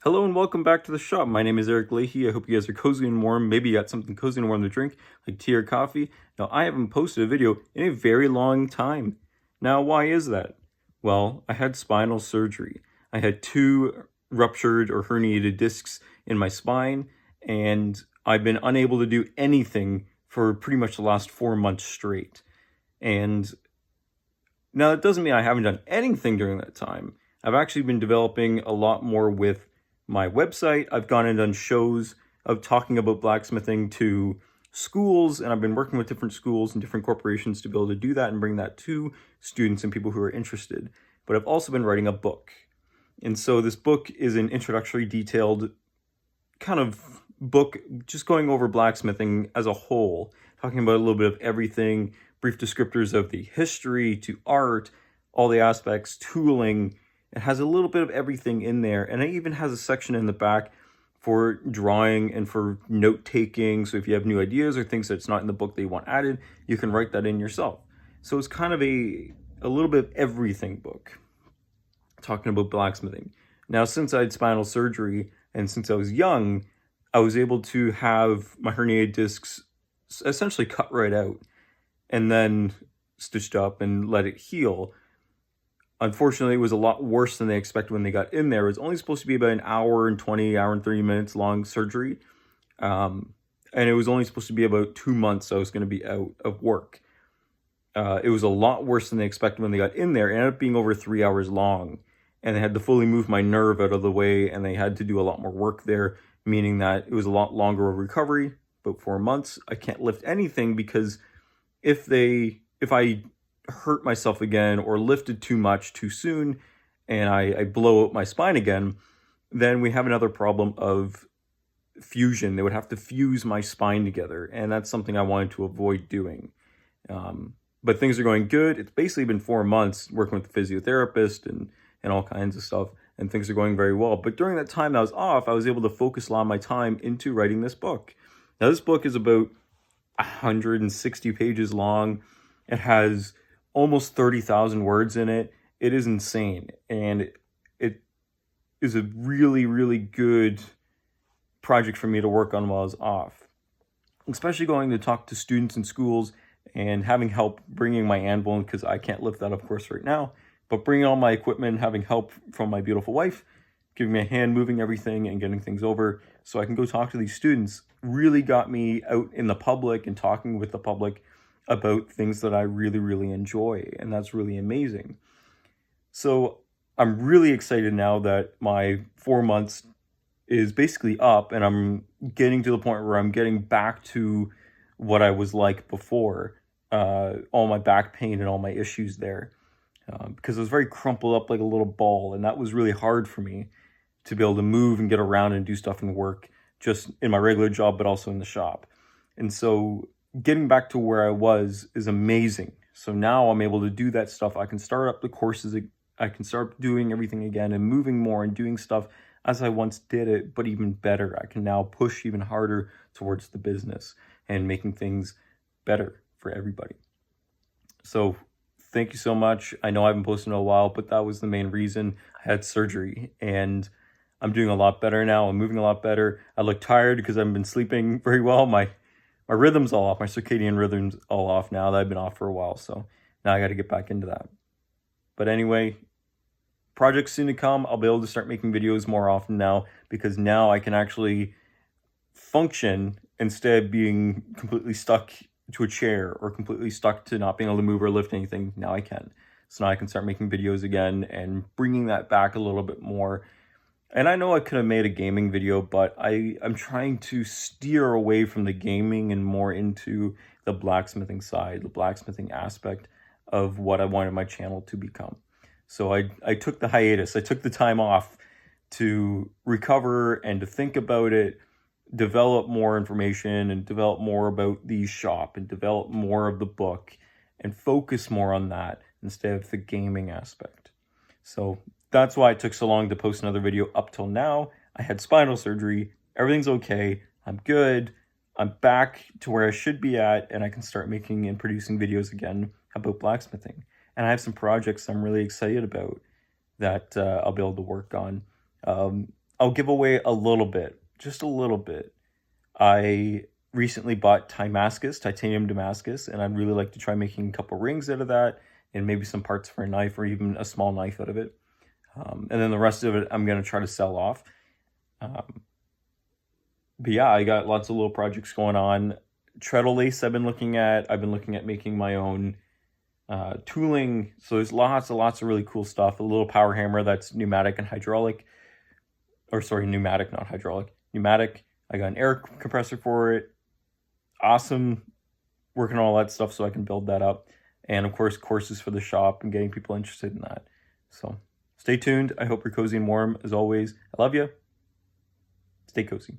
Hello and welcome back to the shop. My name is Eric Leahy. I hope you guys are cozy and warm. Maybe you got something cozy and warm to drink, like tea or coffee. Now, I haven't posted a video in a very long time. Now, why is that? Well, I had spinal surgery. I had two ruptured or herniated discs in my spine, and I've been unable to do anything for pretty much the last 4 months straight. And now, that doesn't mean I haven't done anything during that time. I've actually been developing a lot more with my website. I've gone and done shows of talking about blacksmithing to schools, and I've been working with different schools and different corporations to be able to do that and bring that to students and people who are interested. But I've also been writing a book. And so this book is an introductory, detailed kind of book just going over blacksmithing as a whole, talking about a little bit of everything, brief descriptors of the history to art, all the aspects, tooling. It has a little bit of everything in there, and it even has a section in the back for drawing and for note-taking. So if you have new ideas or things that's not in the book that you want added, you can write that in yourself. So it's kind of a little bit of everything book, talking about blacksmithing. Now, since I had spinal surgery and since I was young, I was able to have my herniated discs essentially cut right out and then stitched up and let it heal. Unfortunately, it was a lot worse than they expected when they got in there. It was only supposed to be about an hour and 20, hour and 30 minutes long surgery. And it was only supposed to be about 2 months I was going to be out of work. It was a lot worse than they expected when they got in there. It ended up being over 3 hours long. And they had to fully move my nerve out of the way, and they had to do a lot more work there, meaning that it was a lot longer of recovery, about 4 months. I can't lift anything because if I hurt myself again or lifted too much too soon and I blow out my spine again, then we have another problem of fusion. They would have to fuse my spine together, and that's something I wanted to avoid doing. But things are going good. It's basically been 4 months working with the physiotherapist and all kinds of stuff, and things are going very well. But during that time I was off, I was able to focus a lot of my time into writing this book. Now, this book is about 160 pages long. It has almost 30,000 words in it. It is insane. And it is a really, really good project for me to work on while I was off. Especially going to talk to students in schools and having help bringing my anvil, because I can't lift that, of course, right now. But bringing all my equipment, having help from my beautiful wife, giving me a hand moving everything and getting things over so I can go talk to these students, really got me out in the public and talking with the public about things that I really, really enjoy. And that's really amazing. So I'm really excited now that my 4 months is basically up, and I'm getting to the point where I'm getting back to what I was like before, all my back pain and all my issues there. Because I was very crumpled up like a little ball, and that was really hard for me to be able to move and get around and do stuff and work just in my regular job, but also in the shop. And so getting back to where I was is amazing. So now I'm able to do that stuff. I can start up the courses. I can start doing everything again and moving more and doing stuff as I once did it, but even better. I can now push even harder towards the business and making things better for everybody. So thank you so much. I know I haven't posted in a while, but that was the main reason. I had surgery, and I'm doing a lot better now. I'm moving a lot better. I look tired because I haven't been sleeping very well. My rhythm's all off. My circadian rhythm's all off now that I've been off for a while. So now I got to get back into that. But anyway, projects soon to come. I'll be able to start making videos more often now, because now I can actually function instead of being completely stuck to a chair or completely stuck to not being able to move or lift anything. Now I can. So now I can start making videos again and bringing that back a little bit more. And I know I could have made a gaming video, but I'm trying to steer away from the gaming and more into the blacksmithing side, the blacksmithing aspect of what I wanted my channel to become. So I took the hiatus. I took the time off to recover and to think about it, develop more information and develop more about the shop and develop more of the book and focus more on that instead of the gaming aspect. So that's why it took so long to post another video up till now. I had spinal surgery. Everything's okay. I'm good. I'm back to where I should be at, and I can start making and producing videos again about blacksmithing. And I have some projects I'm really excited about that I'll be able to work on. I'll give away a little bit, just a little bit. I recently bought titanium Damascus, and I'd really like to try making a couple rings out of that, and maybe some parts for a knife or even a small knife out of it. And then the rest of it I'm going to try to sell off. But yeah, I got lots of little projects going on. Treadle lace I've been looking at. I've been looking at making my own tooling. So there's lots of really cool stuff. A little power hammer that's pneumatic and hydraulic. Or sorry, pneumatic, not hydraulic. Pneumatic. I got an air compressor for it. Awesome. Working on all that stuff so I can build that up. And of course, courses for the shop and getting people interested in that. So stay tuned. I hope you're cozy and warm as always. I love you. Stay cozy.